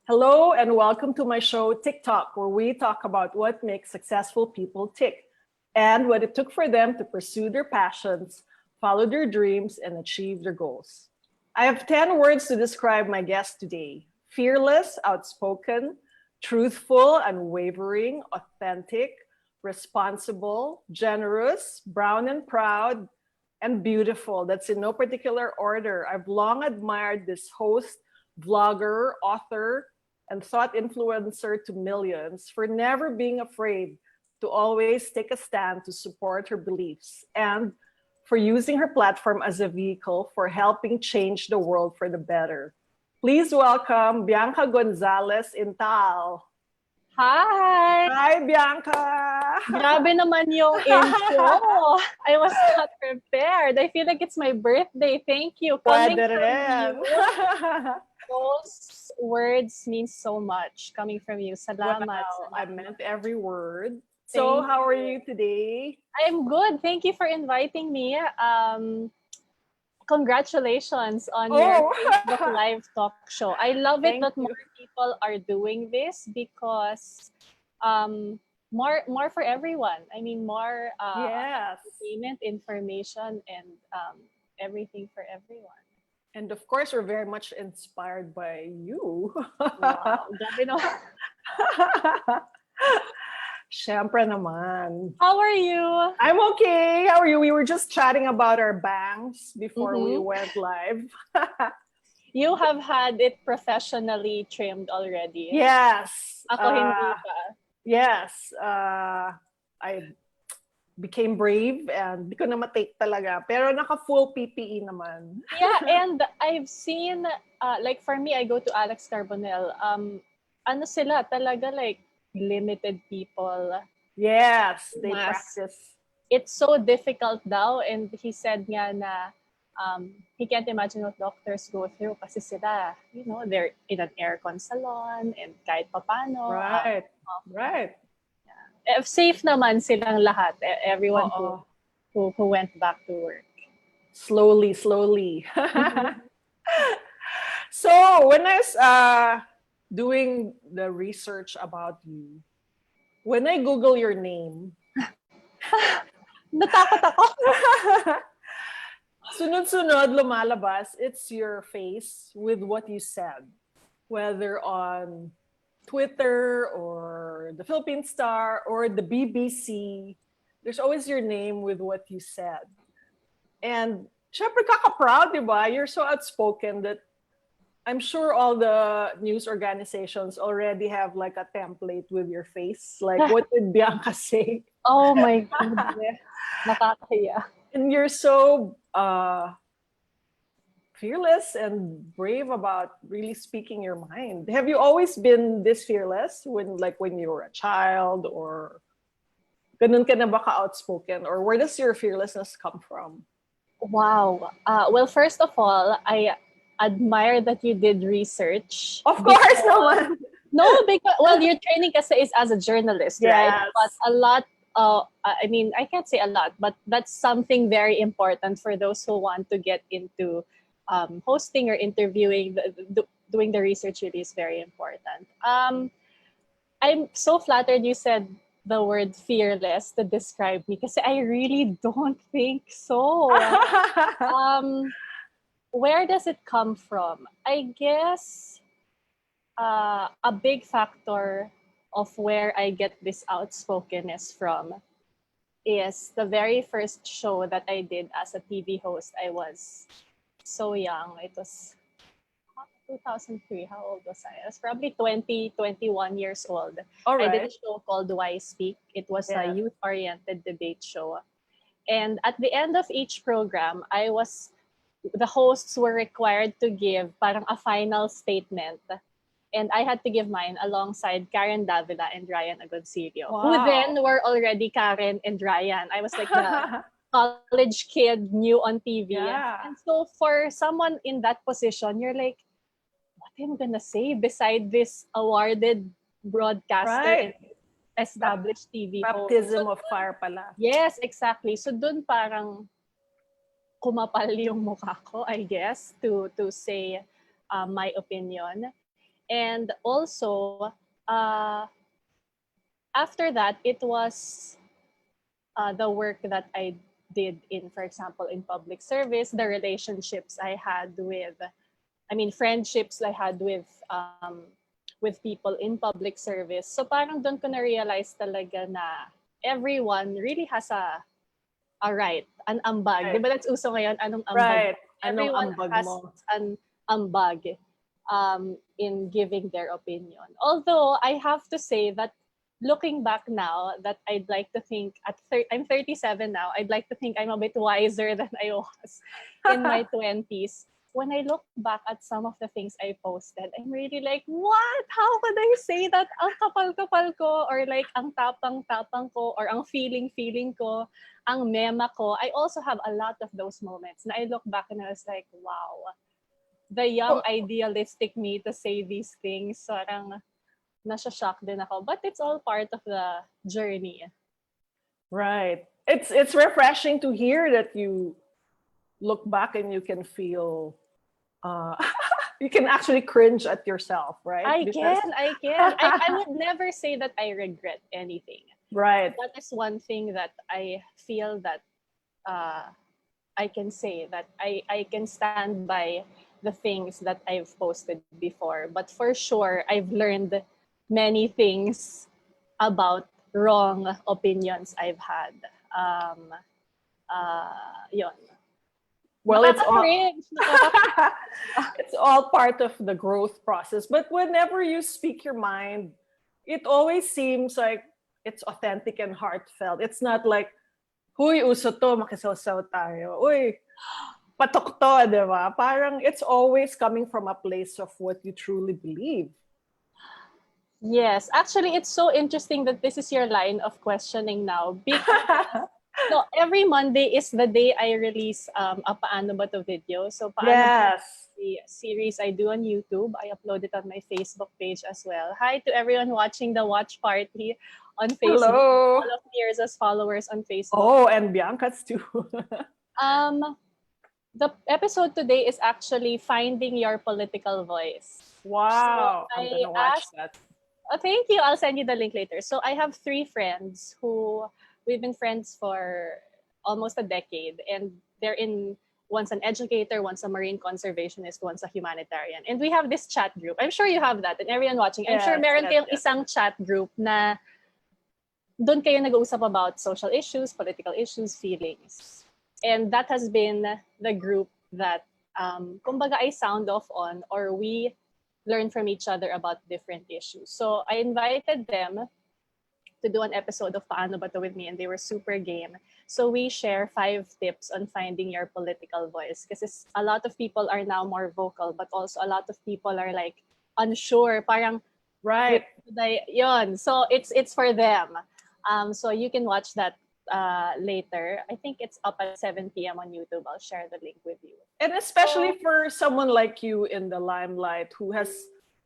Hello and welcome to my show TikTok, where we talk about what makes successful people tick and what it took for them to pursue their passions, follow their dreams, and achieve their goals. I have 10 words to describe my guest today: fearless, outspoken, truthful, unwavering, authentic, responsible, generous, brown and proud, and beautiful. That's in no particular order. I've long admired this host, vlogger, author, and thought influencer to millions for never being afraid to always take a stand to support her beliefs and for using her platform as a vehicle for helping change the world for the better. Please welcome Bianca Gonzalez Intal. Hi! Hi, Bianca! Grabe naman yung intro. I was not prepared. I feel like it's my birthday. Thank you. Coming Pwede from rin. you, those words mean so much. Coming from you. Salamat. Wow, I salamat. meant every word. So, Thank how are you. you today? I'm good. Thank you for inviting me. Congratulations on your Oh, Facebook Live talk show. I love it thank that you. more people are doing this because more for everyone. I mean, more Yes. entertainment, information, and everything for everyone. And of course, we're very much inspired by you. Wow, grabe no. Siyempre naman. How are you? I'm okay. How are you? We were just chatting about our bangs before we Mhm. went live. You have had it professionally trimmed already. Yes. Ako hindi pa. Yes. I became brave and di ko na matake talaga. Pero naka-full PPE naman. Yeah, and I've seen, like for me, I go to Alex Carbonell. Ano sila talaga like limited people. Yes, they Mas practice. it's so difficult daw, and he said nga na he can't imagine what doctors go through kasi sila, they're in an aircon salon and kahit papano. Right. Right. Safe naman silang lahat, everyone Oo. who went back to work. Slowly, slowly. Mhm. So when I was doing the research about you, when I Google your name, Natakot ako. sunod-sunod lumalabas, it's your face with what you said, whether on Twitter or the Philippine Star or the BBC. There's always your name with what you said. And syempre kaka-proud, di ba? You're so outspoken that I'm sure all the news organizations already have like a template with your face. Like, what did Bianca say? Oh my goodness. Nakakahiya. And you're so fearless and brave about really speaking your mind. Have you always been this fearless when you were a child, or ganun ka na ba ka-outspoken, or where does your fearlessness come from? Wow. Well, first of all, I admire that you did research. Of course naman. No, because well, your training kasi is as a journalist, right? Yes. But a lot. I mean, I can't say a lot, but that's something very important for those who want to get into hosting or interviewing. Doing the research really is very important. I'm so flattered you said the word fearless to describe me because I really don't think so. Where does it come from? I guess a big factor of where I get this outspokenness from is the very first show that I did as a TV host. I was so young. It was 2003. How old was I? I was probably 20, 21 years old. All I did a right. show called Why Speak. It was a Yeah. youth-oriented debate show. And at the end of each program, the hosts were required to give parang a final statement. And I had to give mine alongside Karen Davila and Ryan Agoncillo, who Wow. then were already Karen and Ryan. I was like the college kid new on TV. Yeah. And so for someone in that position, you're like, what am I gonna say beside this awarded broadcaster Right. and established TV host? Baptism of fire pala. Yes, exactly. So dun parang kumapal yung mukha ko, I guess, to say my opinion. And also, after that, it was the work that I did in, for example, in public service, the relationships I had with, I mean, friendships I had with people in public service. So parang doon ko na-realize talaga na everyone really has a right, an ambag. Di Right. ba that's uso ngayon? Anong ambag? Right. Anong Everyone ambag has mo? an ambag in giving their opinion. Although I have to say that looking back now, that I'd like to think I'm 37 now. I'd like to think I'm a bit wiser than I was in my 20s. When I look back at some of the things I posted, I'm really like, what? How could I say that? Ang kapal-kapal ko, or like ang tapang-tapang ko, or ang feeling-feeling ko, ang mema ko. I also have a lot of those moments. And I look back and I was like, wow, the young idealistic me to say these things, parang nasha-shock din ako. But it's all part of the journey. Right. It's refreshing to hear that you look back and you can feel you can actually cringe at yourself, right? I can. I would never say that I regret anything. Right. That is one thing that I feel that I can say, that I can stand by the things that I've posted before. But for sure, I've learned many things about wrong opinions I've had. Yun. Well, it's all Nakaka-cringe. it's all part of the growth process. But whenever you speak your mind, it always seems like it's authentic and heartfelt. It's not like, huy, uso to, makisaw-saw tayo. Uy, patok to, di ba? Parang it's always coming from a place of what you truly believe. Yes, actually, it's so interesting that this is your line of questioning now, because so every Monday is the day I release a Paano Ba To video. So Paano Ba Yes. the series I do on YouTube. I upload it on my Facebook page as well. Hi to everyone watching the watch party on Facebook. Hello. All of Myrza's followers on Facebook. Oh, and Bianca's too. The episode today is actually finding your political voice. Wow. So I'm gonna watch that. Oh, thank you. I'll send you the link later. So I have 3 friends who we've been friends for almost a decade, and they're in, one's an educator, one's a marine conservationist, one's a humanitarian. And we have this chat group. I'm sure you have that, and everyone watching, I'm sure Yes, meron yes, kayong yes. isang chat group na doon kayo nag-uusap about social issues, political issues, feelings. And that has been the group that kumbaga I sound off on, or we learn from each other about different issues. So I invited them to do an episode of Paano Ba To with me, and they were super game. So we share 5 tips on finding your political voice, because a lot of people are now more vocal, but also a lot of people are like unsure, parang Right. yun. So it's for them. So you can watch that later. I think it's up at 7 p.m. on YouTube. I'll share the link with you. And especially for someone like you in the limelight who has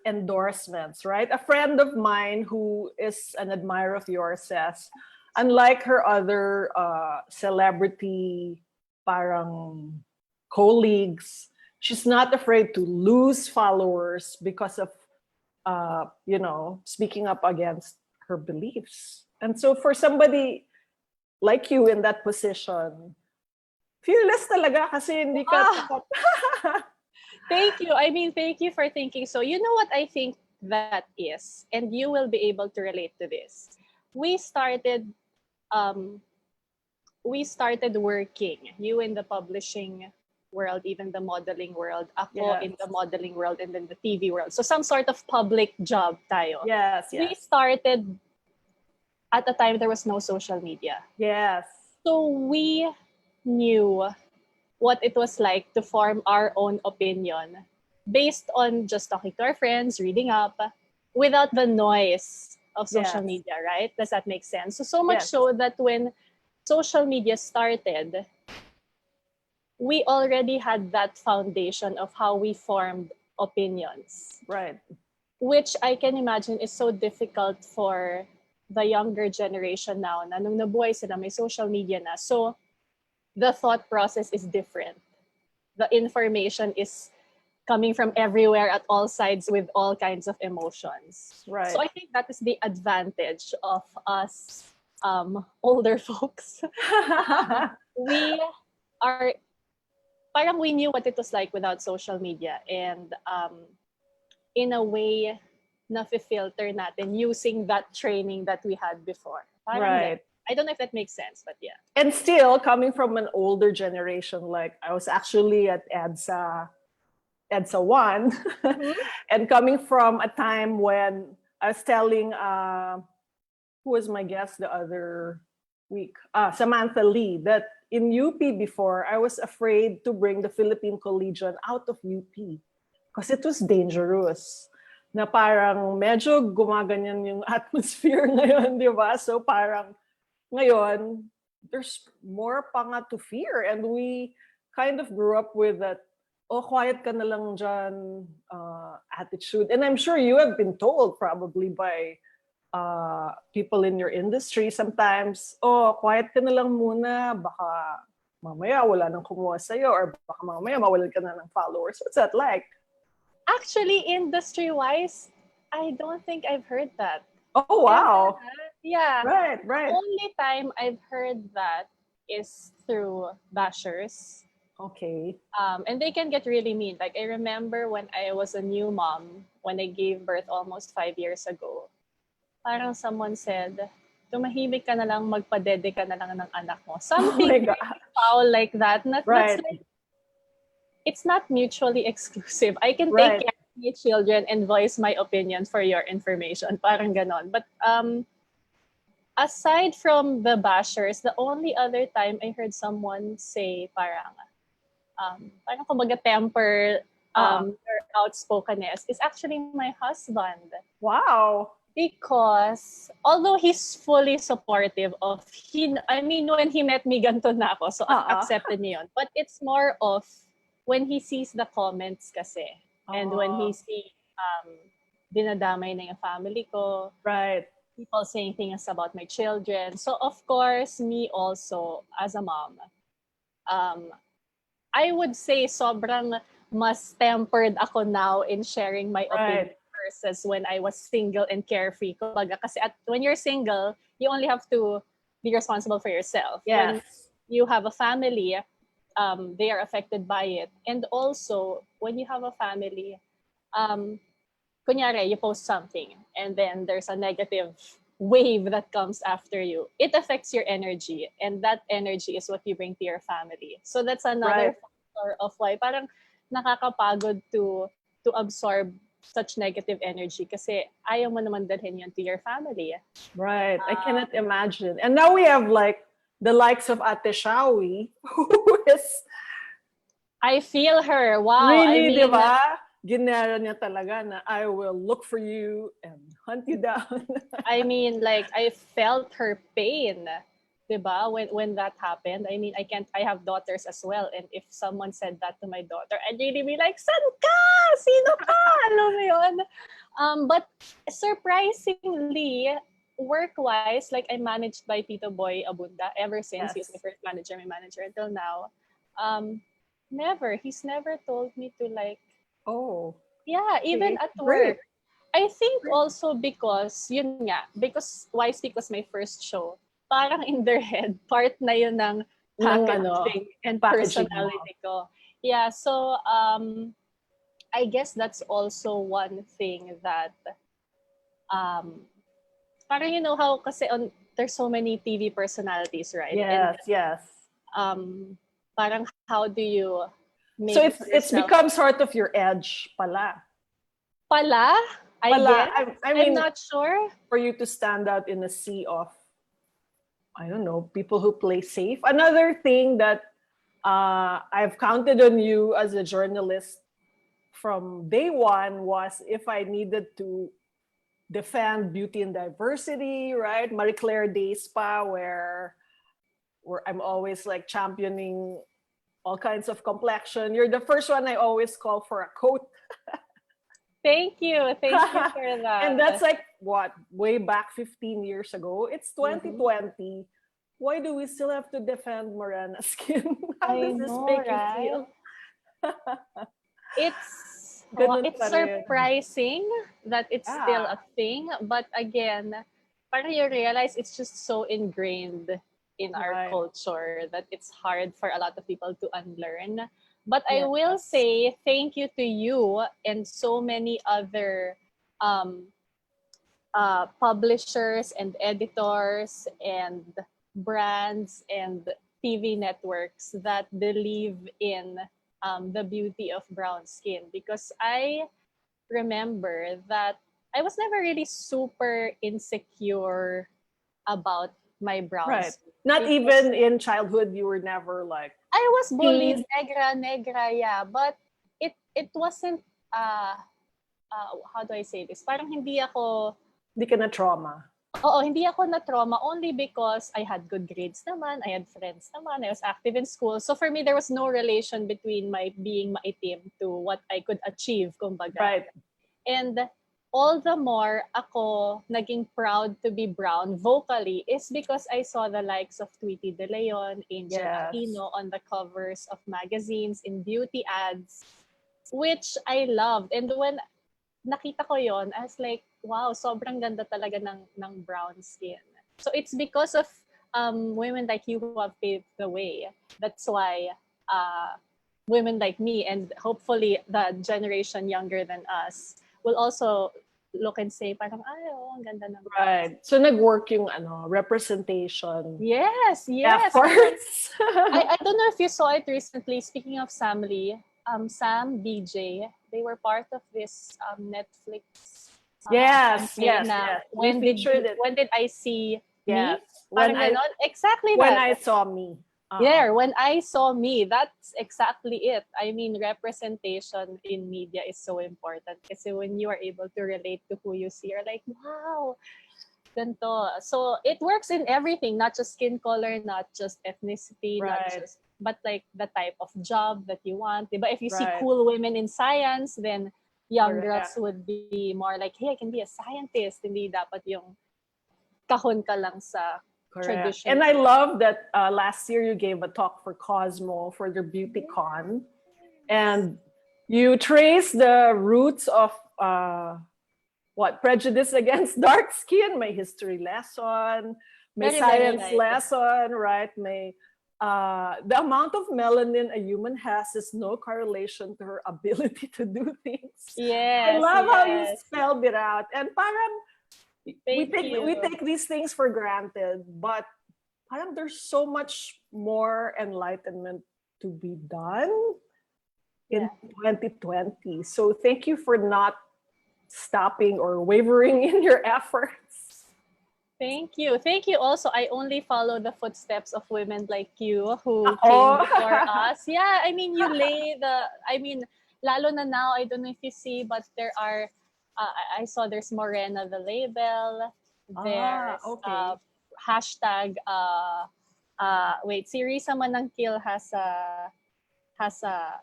endorsements, right? A friend of mine who is an admirer of yours says, unlike her other celebrity parang colleagues, she's not afraid to lose followers because of speaking up against her beliefs. And so for somebody like you in that position, fearless talaga kasi hindi ka takot. Thank you. I mean, thank you for thinking so. You know what I think that is, and you will be able to relate to this. We started working, you in the publishing world, even the modeling world, ako in the modeling world, and then the TV world. So some sort of public job tayo. Yes. We started at the time there was no social media. Yes. So we knew what it was like to form our own opinion based on just talking to our friends, reading up, without the noise of social media, right? Does that make sense? So much so that when social media started, we already had that foundation of how we formed opinions. Right. Which I can imagine is so difficult for the younger generation now na nung nabuhay sila may social media na. So the thought process is different. The information is coming from everywhere at all sides with all kinds of emotions. Right. So I think that is the advantage of us older folks. We are, parang we knew what it was like without social media, and in a way, na-filter natin using that training that we had before. Parang Right. I don't know if that makes sense, but yeah. And still, coming from an older generation, like I was actually at EDSA 1, and coming from a time when I was telling, who was my guest the other week? Samantha Lee, that in UP before, I was afraid to bring the Philippine Collegian out of UP because it was dangerous. Na parang medyo gumaganyan yung atmosphere ngayon, di ba? So parang ngayon, there's more pa nga to fear. And we kind of grew up with that, oh, quiet ka na lang dyan attitude. And I'm sure you have been told probably by people in your industry sometimes, oh, quiet ka na lang muna, baka mamaya wala nang kumuha sa'yo, or baka mamaya mawalan ka na ng followers. What's that like? Actually, industry-wise, I don't think I've heard that. Oh, wow. Yeah. Right. The only time I've heard that is through bashers. Okay. And they can get really mean. Like, I remember when I was a new mom, when I gave birth almost 5 years ago, parang someone said, tumahimik ka na lang, magpadede ka na lang ng anak mo. Something my God. foul like that. Right. That's like, it's not mutually exclusive. I can Right. take care of my children and voice my opinion for your information. Parang ganon. But aside from the bashers, the only other time I heard someone say parang kumbaga temper or outspokenness is actually my husband. Wow. Because although he's fully supportive of when he met me, ganito na ako, so accepted niya yun. But it's more of when he sees the comments kasi, and when he sees dinadamay na yung family ko, right, people saying things about my children. So of course, me also as a mom, I would say sobrang mas tempered ako now in sharing my opinion versus when I was single and carefree. Kumbaga, kasi when you're single, you only have to be responsible for yourself. Yes. When you have a family, they are affected by it. And also, when you have a family, kunyari, you post something and then there's a negative wave that comes after you. It affects your energy, and that energy is what you bring to your family. So that's another factor of why parang nakakapagod to absorb such negative energy kasi ayaw mo naman dalhin yun to your family. Right. I cannot imagine. And now we have like the likes of Ate Shawi, who is... I feel her. Wow. Really, di ba? Ginera niya talaga na I will look for you and hunt you down. I mean, like, I felt her pain, diba? When that happened. I mean, I have daughters as well. And if someone said that to my daughter, I'd really be like, san ka? Sino ka? Alam mo yun? But surprisingly, work-wise, like, I'm managed by Tito Boy Abunda ever since he was my first manager, my manager until now. He's never told me to like, oh. Yeah, even at work. I think also because, yun nga, because Why Speak was my first show, parang in their head, part na yun ng packaging and personality ko. Yeah, so I guess that's also one thing that, parang you know how kasi there's so many TV personalities, right? Yes. Parang how do you make so it's become sort of your edge pala. I guess. I mean, I'm not sure. For you to stand out in a sea of, I don't know, people who play safe. Another thing that I've counted on you as a journalist from day one was if I needed to defend beauty and diversity, right? Marie Claire days pa, where I'm always like championing all kinds of complexion. You're the first one I always call for a coat. Thank you for that. And that's like what, way back 15 years ago. It's 2020. Why do we still have to defend morena skin? How does this make you feel? Ganun It's pa rin. surprising that it's still Yeah. a thing, but again, parang you realize it's just so ingrained in our Right. culture that it's hard for a lot of people to unlearn. But I Yes. will say thank you to you and so many other um, publishers and editors and brands and TV networks that believe in the beauty of brown skin, because I remember that I was never really super insecure about my brown Right. skin Not because even in childhood, you were never like I was bullied teased. negra, yeah, but it wasn't how do I say this? Parang hindi ako Hindi ka na trauma. Oo, hindi ako na-trauma only because I had good grades naman, I had friends naman, I was active in school. So for me, there was no relation between my being maitim to what I could achieve, kumbaga. Right. And all the more ako naging proud to be brown vocally is because I saw the likes of Tweety De Leon, Angel Yes. Aquino on the covers of magazines, in beauty ads, which I loved. And when nakita ko yon, I was like, wow, sobrang ganda talaga ng brown skin. So it's because of women like you who have paved the way. That's why women like me and hopefully the generation younger than us will also look and say, parang, ay, oh, ang ganda ng brown skin. Right. So nag-work yung representation Yes. efforts. I don't know if you saw it recently. Speaking of Sam Lee, Sam, BJ, they were part of this Netflix Yes, campaign yes, na yes. when We did featured it. when did I see Yes. me? Parang ganon. Exactly When that. I saw me. Yeah, when I saw me, that's exactly it. I mean, representation in media is so important kasi when you are able to relate to who you see, you're like, wow, ganito. So it works in everything, not just skin color, not just ethnicity, not Right. just, but like the type of job that you want. Diba? If you see Right. cool women in science, then young girls Correct. would be more like, hey, I can be a scientist. Hindi dapat yung kahon ka lang sa Correct. tradition. And I love that last year you gave a talk for Cosmo for their beauty con. And you trace the roots of prejudice against dark skin, may history lesson, may Very, very science nice. lesson, right? May the amount of melanin a human has is no correlation to her ability to do things. Yes, I love how you yes. spelled it out. And parang we Thank you. take these things for granted, but parang there's so much more enlightenment to be done in 2020. So thank you for not stopping or wavering in your efforts. Thank you. Thank you also. I only follow the footsteps of women like you who Ako? came before us. Yeah, I mean, you lay lalo na now, I don't know if you see, but there are, I saw there's Morena, the label. There's Okay. hashtag, wait, si Risa Manangkil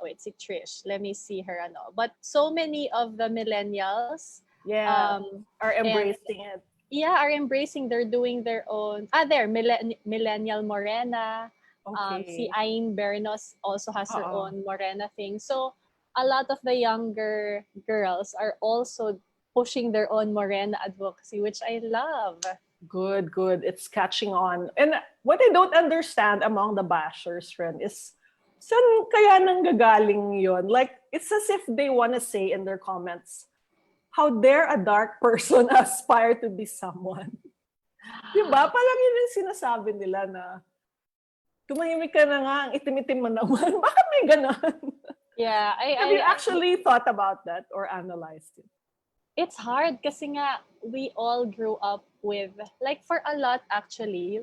wait, si Trish. Let me see her, ano. But so many of the millennials, Yeah, are embracing it. yeah, are embracing. They're doing their own. There, Millennial Morena. Si Okay. Ain Bernos also has her Oo. own Morena thing. So a lot of the younger girls are also pushing their own Morena advocacy, which I love. Good, good. It's catching on. And what I don't understand among the bashers, friend, is saan kaya nanggagaling yon? Like, it's as if they want to say in their comments, how dare a dark person aspire to be someone? Diba? Parang yun yung sinasabi nila na tumahimik ka na nga, ang itim-itim mo naman. Bakit may ganon? Yeah, Have you actually thought about that or analyzed it? it's hard kasi nga we all grew up with, like for a lot actually,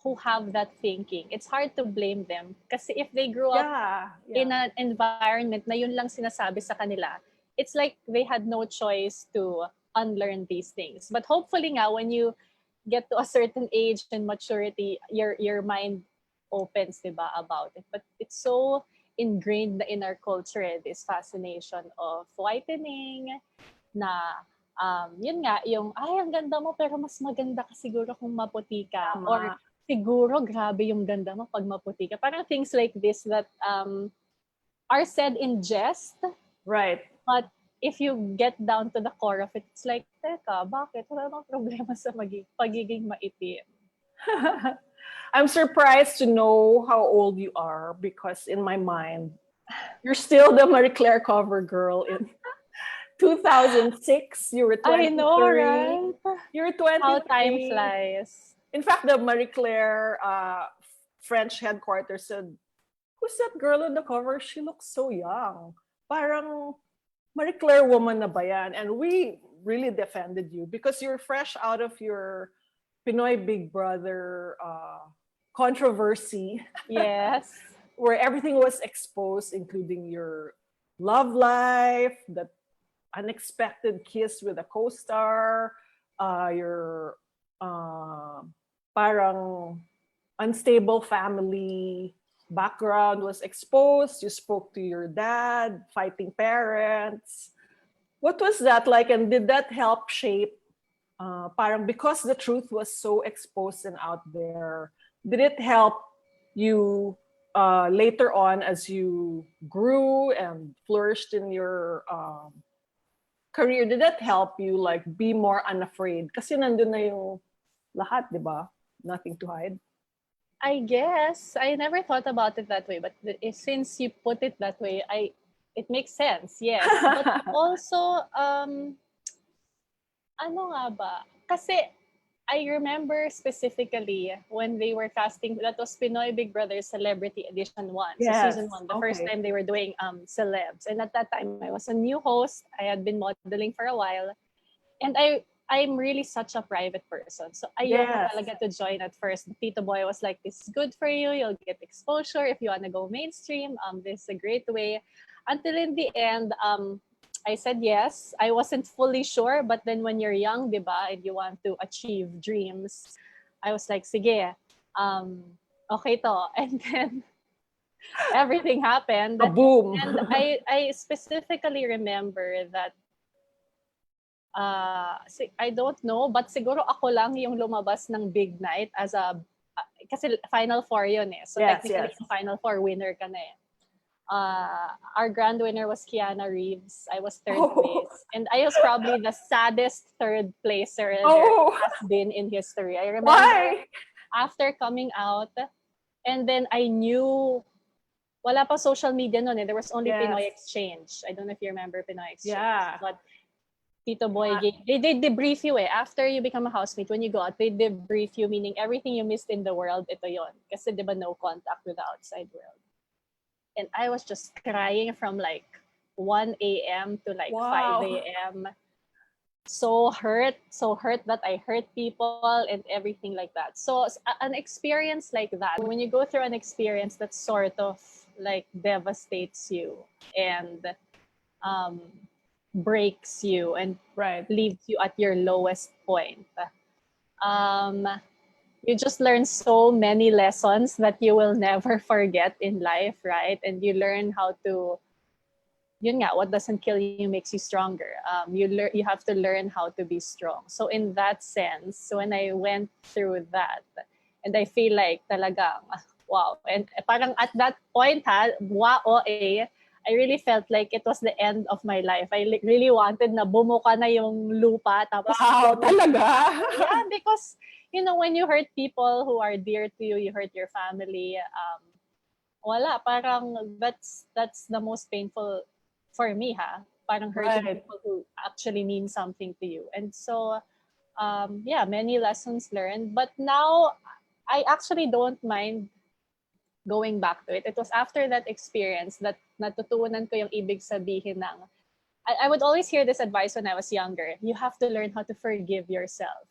who have that thinking. It's hard to blame them kasi if they grew up in an environment na yun lang sinasabi sa kanila, it's like they had no choice to unlearn these things. But hopefully nga, when you get to a certain age and maturity, your mind opens, diba, about it. But it's so ingrained in our culture, this fascination of whitening, na yun nga, yung, ay, ang ganda mo, pero mas maganda ka siguro kung maputi ka. Tama. Or siguro, grabe yung ganda mo pag maputi ka. Parang things like this that are said in jest, Right. but if you get down to the core of it, it's like, teka, bakit? Wala bang problema sa pagiging maitim? I'm surprised to know how old you are because in my mind, you're still the Marie Claire cover girl in 2006. You were I 23. know, right? You were How time 23. flies. In fact, the Marie Claire French headquarters said, "Who's that girl on the cover? She looks so young. Parang Marie Claire woman na ba yan?" And we really defended you because you're fresh out of your Pinoy Big Brother controversy Yes. where everything was exposed, including your love life, the unexpected kiss with a co-star, your parang unstable family background was exposed. You spoke to your dad, fighting parents. What was that like, and did that help shape? Parang because the truth was so exposed and out there, did it help you later on as you grew and flourished in your career? Did that help you like be more unafraid? Kasi nandun na yung lahat, di ba? Nothing to hide. I guess I never thought about it that way, but since you put it that way, it makes sense. Yes, but also ano nga ba? Kasi I remember specifically when they were casting, that was Pinoy Big Brother Celebrity Edition 1. So Yes. season 1, the first Okay. time they were doing celebs. And at that time, I was a new host. I had been modeling for a while. And I'm really such a private person. So ayoko Yes. talaga to join at first. Tito Boy was like, this is good for you. You'll get exposure. If you want to go mainstream, this is a great way. Until in the end, I said yes. I wasn't fully sure. But then when you're young, diba, and you want to achieve dreams, I was like, sige, okay to. And then everything happened. Boom. And I specifically remember that I don't know, but siguro ako lang yung lumabas ng Big Night as a, kasi Final Four yun eh. So Yes, technically, yes. yung Final Four winner ka na eh. Our grand winner was Kiana Reeves. I was third place. And I was probably the saddest third placer there has been in history. I remember Why? after coming out, and then I knew, wala pa social media noon eh. There was only Yes. Pinoy Exchange. I don't know if you remember Pinoy Exchange. Yeah. But Tito Boy, they debrief you eh. After you become a housemate, when you go out, they debrief you, meaning everything you missed in the world, ito yon. Kasi di ba no contact with the outside world. And I was just crying from like 1 a.m. to like 5 a.m. So hurt that I hurt people and everything like that. So an experience like that, when you go through an experience that sort of like devastates you and breaks you and leaves you at your lowest point. You just learn so many lessons that you will never forget in life, right? And you learn how to, yun nga, what doesn't kill you makes you stronger. You have to learn how to be strong. So in that sense, when I went through that, and I feel like talagang, wow. And parang at that point, wow, I really felt like it was the end of my life. I really wanted na bumuka na yung lupa. Tapos, wow, talaga? Yeah, because, you know, when you hurt people who are dear to you, you hurt your family, wala, parang that's the most painful for me, parang hurting people who actually mean something to you. And so, yeah, many lessons learned. But now, I actually don't mind going back to it. It was after that experience that natutunan ko yung ibig sabihin ng, I would always hear this advice when I was younger. You have to learn how to forgive yourself.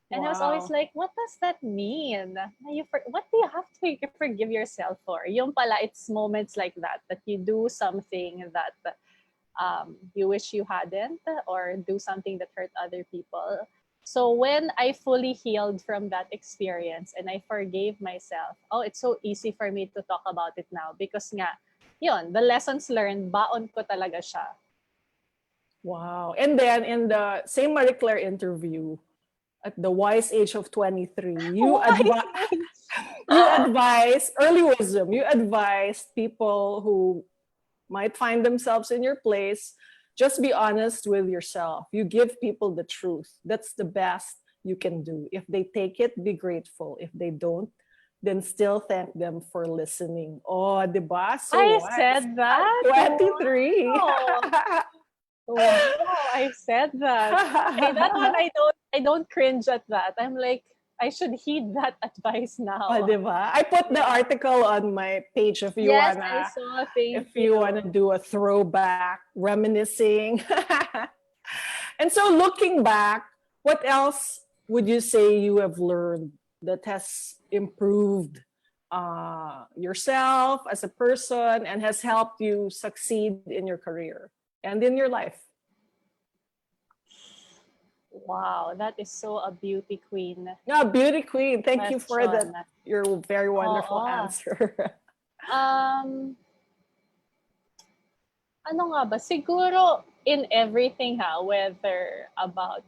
And I was always like, what does that mean? What do you have to forgive yourself for? Yung pala, it's moments like that you do something that you wish you hadn't, or do something that hurt other people. So when I fully healed from that experience and I forgave myself, it's so easy for me to talk about it now because nga, yun, the lessons learned, baon ko talaga siya. Wow. And then in the same Marie Claire interview, at the wise age of 23, you advised early wisdom. You advised people who might find themselves in your place, just be honest with yourself. You give people the truth. That's the best you can do. If they take it, be grateful. If they don't, then still thank them for listening. Oh, diba? So I what? said that. 23. Wow. Wow, I said that. Okay, that one I don't cringe at that. I'm like, I should heed that advice now. Oh, diba? I put the article on my page if you Yes, wanna I saw. Thank if you you. wanna do a throwback, reminiscing. And so looking back, what else would you say you have learned that has improved yourself as a person and has helped you succeed in your career and in your life? Wow, that is so a beauty queen Yeah, beauty queen. Thank you for question. that. Your very wonderful Oo. answer. Ano nga ba? Siguro in everything whether about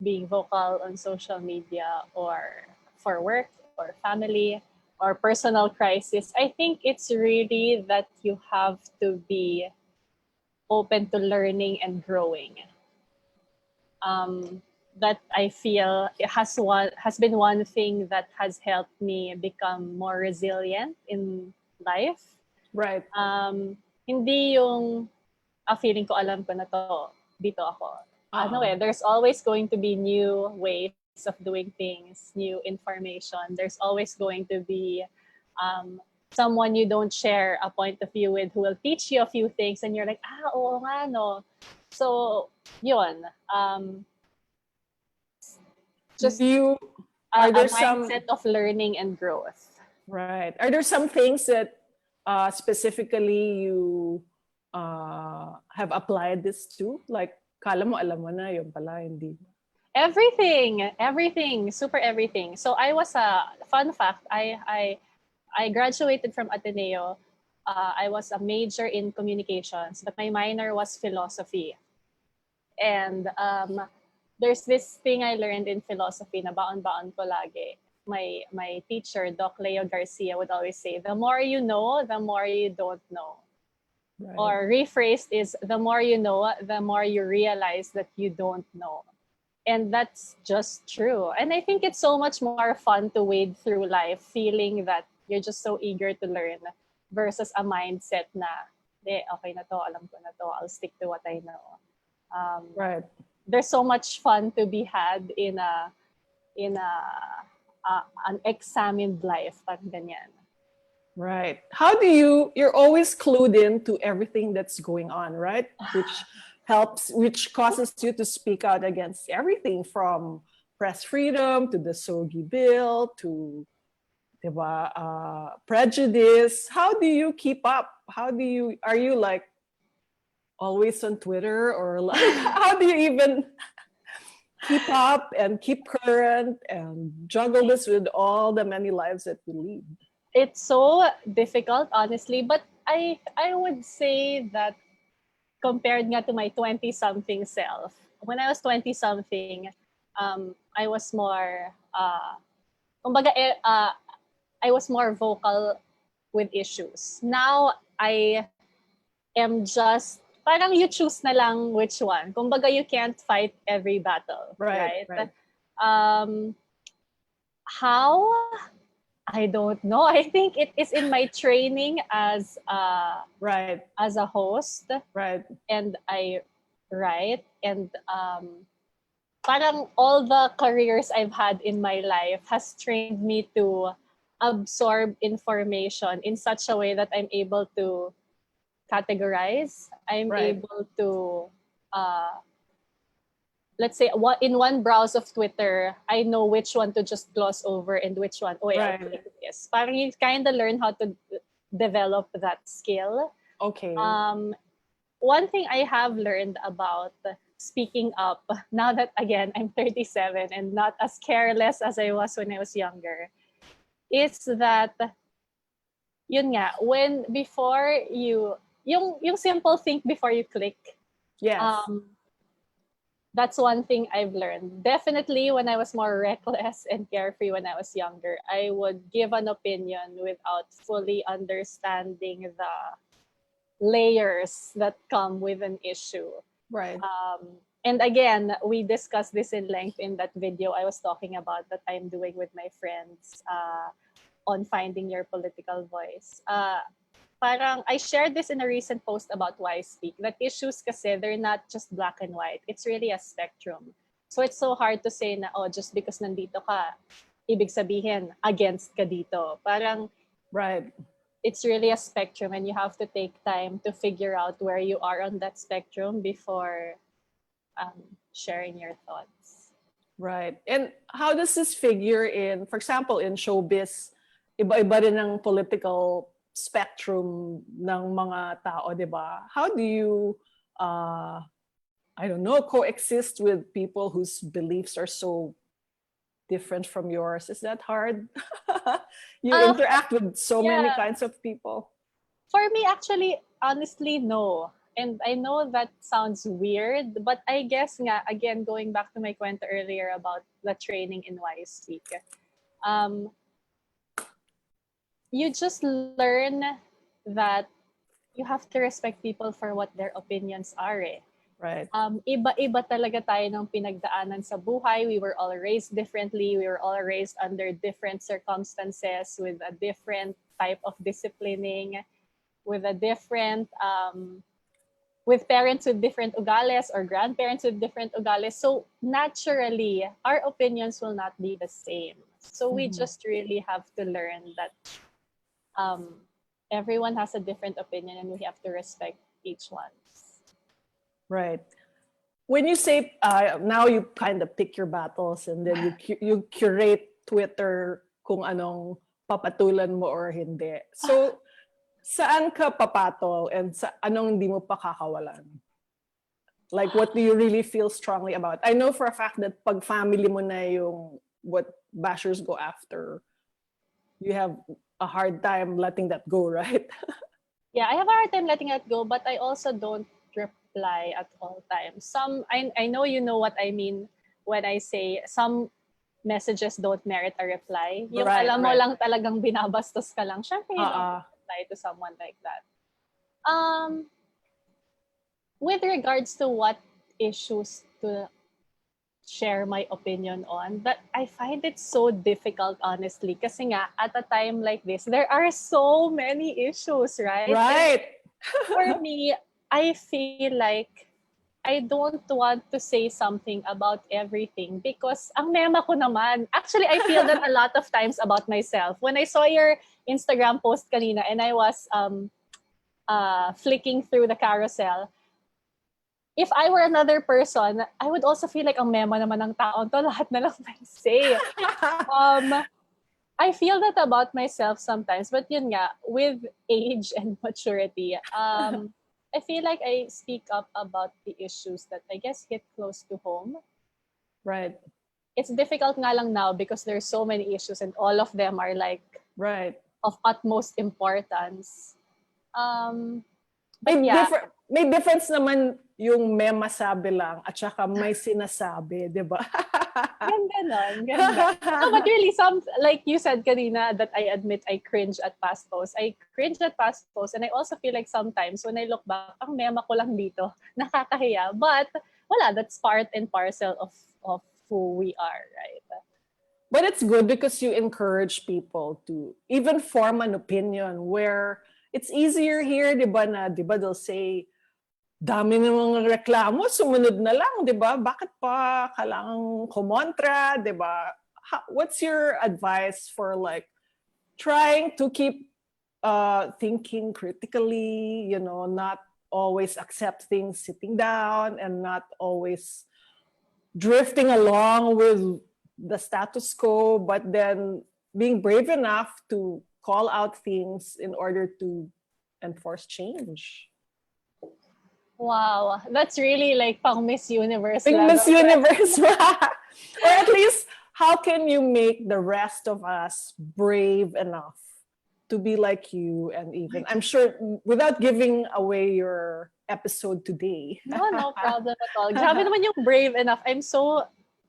being vocal on social media or for work or family or personal crisis, I think it's really that you have to be open to learning and growing. That I feel it has been one thing that has helped me become more resilient in life. Right. Hindi yung feeling ko alam ko na to, dito ako. There's always going to be new ways of doing things, new information. There's always going to be someone you don't share a point of view with who will teach you a few things and you're like, oo nga no. So, yun. Just are a there some mindset of learning and growth. right? Are there some things that specifically you have applied this to? Like, kala mo alam mo na, yung pala hindi. Everything, super everything. So I was a fun fact. I graduated from Ateneo. I was a major in communications, but my minor was philosophy. And there's this thing I learned in philosophy na baon-baon ko lagi. My teacher, Doc Leo Garcia, would always say, the more you know, the more you don't know. Right. Or rephrased is, the more you know, the more you realize that you don't know. And that's just true. And I think it's so much more fun to wade through life feeling that you're just so eager to learn versus a mindset na, okay na to, alam ko na to, I'll stick to what I know. Right. There's so much fun to be had in an examined life, parang ganyan. Right. How do you're always clued in to everything that's going on, right? Which causes you to speak out against everything from press freedom to the Sogi bill to diba, prejudice. How do you keep up? Are you like always on Twitter or like, how do you even keep up and keep current and juggle this with all the many lives that you lead? It's so difficult, honestly, but I would say that compared nga to my 20-something self, when I was 20-something, I was more, I was more vocal with issues. Now, I am just, parang you choose na lang which one. Kumbaga, you can't fight every battle, right? How? I don't know. I think it is in my training as a host. Right. And I write. And parang all the careers I've had in my life has trained me to absorb information in such a way that I'm able to categorize. I'm able to let's say in one browse of Twitter, I know which one to just gloss over and which one, I'll click this. Parang you kind of learn how to develop that skill. Okay. One thing I have learned about speaking up, now that again, I'm 37 and not as careless as I was when I was younger, is that, yun nga, before you, yung simple think before you click. Yes. That's one thing I've learned. Definitely when I was more reckless and carefree when I was younger, I would give an opinion without fully understanding the layers that come with an issue. Right. And again, we discussed this in length in that video I was talking about that I'm doing with my friends on finding your political voice. Parang I shared this in a recent post about why I speak. That issues kasi, they're not just black and white. It's really a spectrum. So it's so hard to say na, oh, just because nandito ka, ibig sabihin, against ka dito. Parang, right. It's really a spectrum and you have to take time to figure out where you are on that spectrum before sharing your thoughts. Right. And how does this figure in, for example, in showbiz, iba-iba rin ang political spectrum ng mga tao, di ba? How do you, I don't know, coexist with people whose beliefs are so different from yours? Is that hard? You interact with so many kinds of people. For me, actually, honestly, no. And I know that sounds weird, but I guess nga, again, going back to my kwento earlier about the training in why I speak, you just learn that you have to respect people for what their opinions are. Right. Iba-iba talaga tayo ng pinagdaanan sa buhay. We were all raised differently. We were all raised under different circumstances with a different type of disciplining, with a different, with parents with different ugales or grandparents with different ugales. So naturally, our opinions will not be the same. So we just really have to learn that everyone has a different opinion and we have to respect each one. Right. When you say now you kind of pick your battles and then you curate Twitter kung anong papatulan mo or hindi. So saan ka papatol and sa anong hindi mo pakakawalan? Like what do you really feel strongly about? I know for a fact that pag family mo na yung what bashers go after, you have a hard time letting that go, right? Yeah, I have a hard time letting it go, but I also don't reply at all times. I know you know what I mean when I say some messages don't merit a reply. Yung alam mo lang talagang binabastos ka lang. Syempre, you don't reply to someone like that. With regards to what issues to share my opinion on, but I find it so difficult, honestly. Kasi nga, at a time like this, there are so many issues, right? Right. For me, I feel like I don't want to say something about everything because ang mema ko naman. Actually, I feel that a lot of times about myself. When I saw your Instagram post kanina and I was flicking through the carousel, if I were another person, I would also feel like ang mema naman ng taon to, lahat na lang may say. I feel that about myself sometimes, but yun nga, with age and maturity, I feel like I speak up about the issues that I guess hit close to home. Right. It's difficult nga lang now because there's so many issues and all of them are like of utmost importance. May difference naman yung may masabi lang at saka may sinasabi, di ba? Ganon. No, but really, like you said kanina, that I admit I cringe at past posts. I cringe at past posts and I also feel like sometimes when I look back, ang mema ko lang dito, nakakahiya. But wala, that's part and parcel of who we are, right? But it's good because you encourage people to even form an opinion where it's easier here, di ba, they'll say, dami namang reklamo, sumunod na lang, di ba? Bakit pa kailangang kumontra, di ba? What's your advice for like trying to keep thinking critically, you know, not always accept things sitting down and not always drifting along with the status quo, but then being brave enough to call out things in order to enforce change? Wow, that's really like pang Miss Universe. Miss Universe. Or at least, how can you make the rest of us brave enough to be like you? And even, I'm sure, without giving away your episode today. No problem at all. Grabe naman yung brave enough. I'm so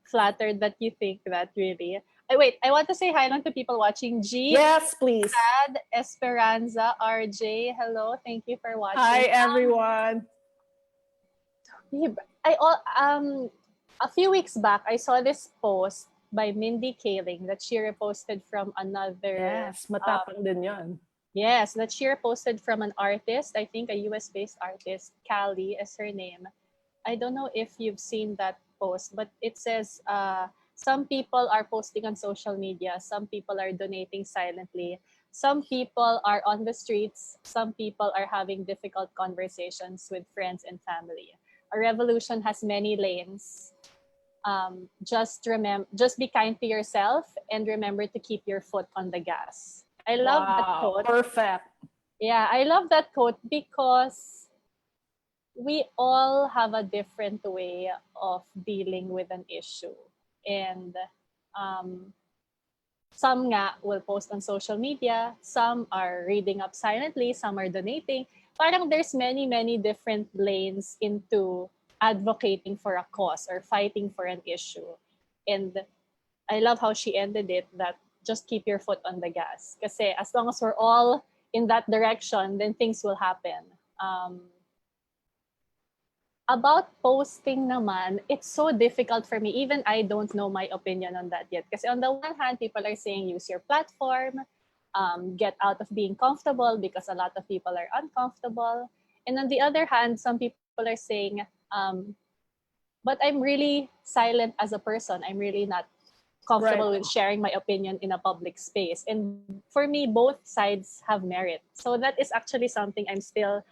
flattered that you think that, really. Wait, I want to say hi lang to people watching. G, Yes, please. Ad, Esperanza, RJ. Hello, thank you for Hi, watching. everyone. A few weeks back, I saw this post by Mindy Kaling that she reposted from another. Yes, matapang din yan. Yes, that she reposted from an artist. I think a US-based artist, Callie is her name. I don't know if you've seen that post, but it says some people are posting on social media, some people are donating silently, some people are on the streets, some people are having difficult conversations with friends and family. A revolution has many lanes. Just be kind to yourself and remember to keep your foot on the gas. I love that Wow, quote. perfect. Yeah, I love that quote because we all have a different way of dealing with an issue. And um, some nga will post on social media, some are reading up silently, some are donating. Parang there's many different lanes into advocating for a cause or fighting for an issue. And I love how she ended it that just keep your foot on the gas. Kasi as long as we're all in that direction, then things will happen. About posting naman, it's so difficult for me. Even I don't know my opinion on that yet. Kasi on the one hand, people are saying use your platform, get out of being comfortable because a lot of people are uncomfortable. And on the other hand, some people are saying, but I'm really silent as a person. I'm really not comfortable Right. with sharing my opinion in a public space. And for me, both sides have merit. So that is actually something I'm still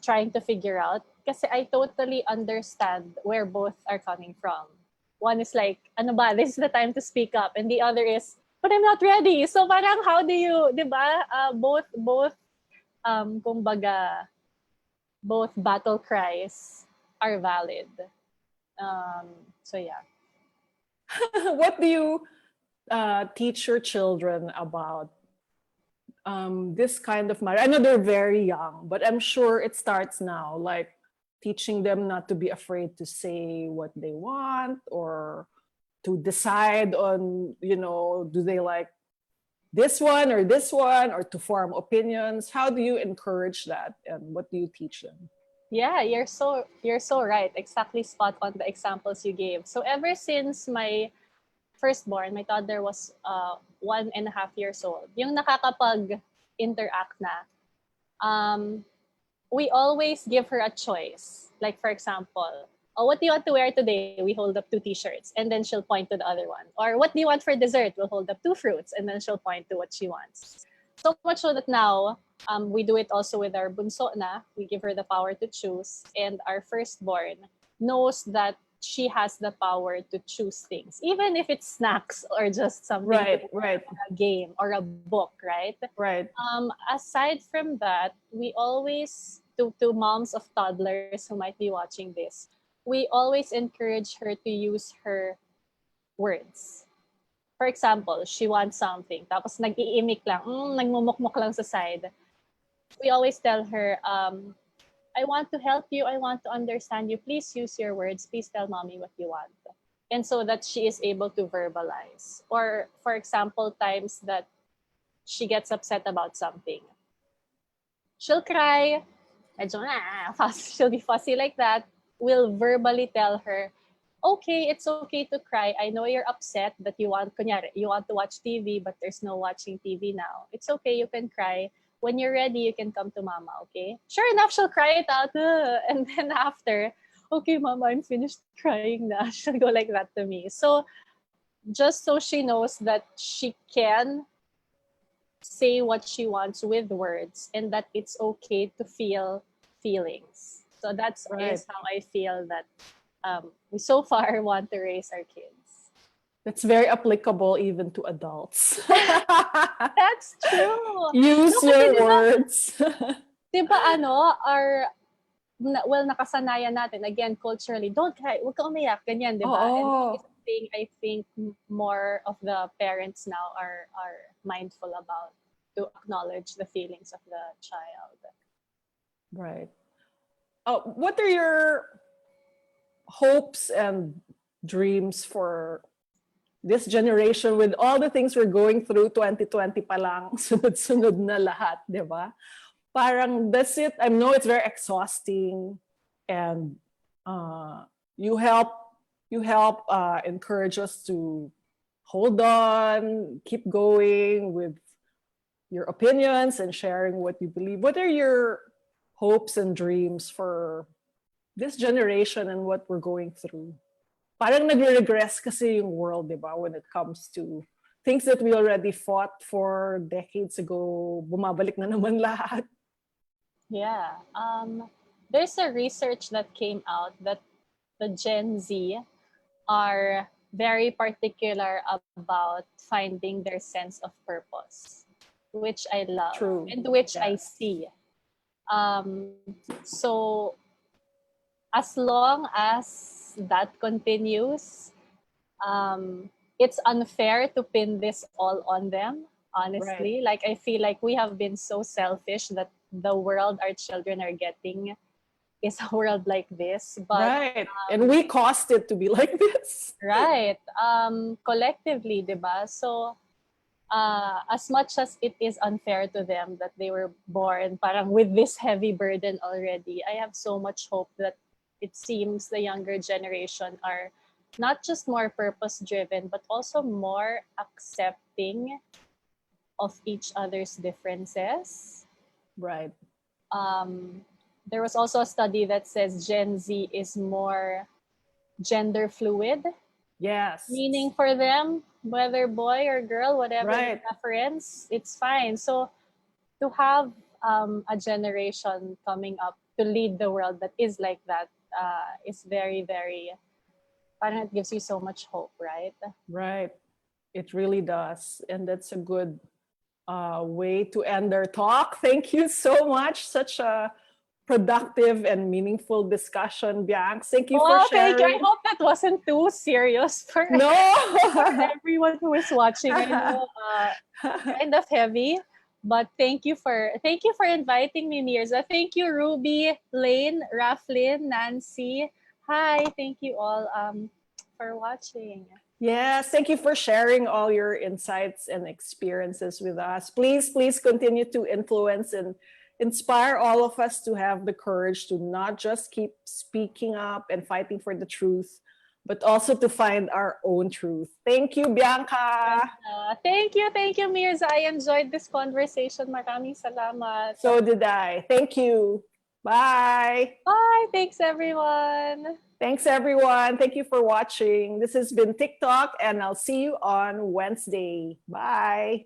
trying to figure out. Kasi I totally understand where both are coming from. One is like, ano ba, this is the time to speak up. And the other is, but I'm not ready. So parang how do you, di ba? Kumbaga, both battle cries are valid. So yeah. What do you teach your children about this kind of matter? I know they're very young, but I'm sure it starts now, like teaching them not to be afraid to say what they want or to decide on, do they like this one or to form opinions. How do you encourage that and what do you teach them? Yeah, you're so right. Exactly spot on the examples you gave. So ever since my firstborn, my toddler was 1.5 years old, yung nakakapag-interact na, we always give her a choice. Like for example, oh, what do you want to wear today? We hold up 2 t-shirts and then she'll point to the other one. Or what do you want for dessert? We'll hold up 2 fruits and then she'll point to what she wants. So much so that now we do it also with our bunso na. We give her the power to choose. And our firstborn knows that she has the power to choose things, even if it's snacks or just something Right, to right, a game or a book, right? right. Aside from that, we always, to moms of toddlers who might be watching this, we always encourage her to use her words. For example, she wants something, tapos nag-iimik lang, nagmumukmuk lang sa side. We always tell her, I want to help you, I want to understand you, please use your words, please tell mommy what you want. And so that she is able to verbalize. Or, for example, times that she gets upset about something. She'll cry, she'll be fussy like that. We'll verbally tell her, okay, it's okay to cry. I know you're upset that you want to watch TV, but there's no watching TV now. It's okay, you can cry. When you're ready, you can come to mama, okay? Sure enough, she'll cry it out. And then after, okay, mama, I'm finished crying now. She'll go like that to me. So just so she knows that she can say what she wants with words and that it's okay to feel feelings. So that's Right. is how I feel that we so far want to raise our kids. That's very applicable even to adults. That's true. Use No, kasi your diba, words. diba nakasanayan natin, again, culturally, don't cry, huwag ka umiyak, ganyan, diba? And that is Oo. a thing I think more of the parents now are mindful about, to acknowledge the feelings of the child. Right. What are your hopes and dreams for this generation, with all the things we're going through, 2020 pa lang, sunod-sunod na lahat, di ba? Parang that's it. I know it's very exhausting, and you help encourage us to hold on, keep going with your opinions and sharing what you believe. What are your hopes and dreams for this generation and what we're going through? Parang nagre-regress kasi yung world, di ba, when it comes to things that we already fought for decades ago. Bumabalik na naman lahat. Yeah. There's a research that came out that the Gen Z are very particular about finding their sense of purpose, which I love. True. And which I Yes. see. So as long as that continues, it's unfair to pin this all on them, honestly. Like, I feel like we have been so selfish that the world our children are getting is a world like this. But right. And we caused it to be like this. right. Collectively, diba? So as much as it is unfair to them that they were born parang with this heavy burden already, I have so much hope that it seems the younger generation are not just more purpose-driven, but also more accepting of each other's differences. Right. There was also a study that says Gen Z is more gender fluid. Yes. Meaning for them, whether boy or girl, whatever the Right. preference, it's fine. So to have a generation coming up to lead the world that is like that is very, very, parang it gives you so much hope, right? Right. It really does. And that's a good way to end our talk. Thank you so much. Such a productive and meaningful discussion, Bianca. Thank you for Thank you. I sharing. hope that wasn't too serious for, No. for everyone who is watching. I know kind of heavy, but thank you for inviting me, Myrza. Thank you, Ruby, Lane, Raflin, Nancy. Hi, thank you all for watching. Yes, thank you for sharing all your insights and experiences with us. Please continue to influence and inspire all of us to have the courage to not just keep speaking up and fighting for the truth, but also to find our own truth. Thank you, Bianca. Thank you, Myrza. I enjoyed this conversation. Maraming salamat. So did I. Thank you. Bye. Bye. Thanks, everyone. Thanks, everyone. Thank you for watching. This has been TikTok, and I'll see you on Wednesday. Bye.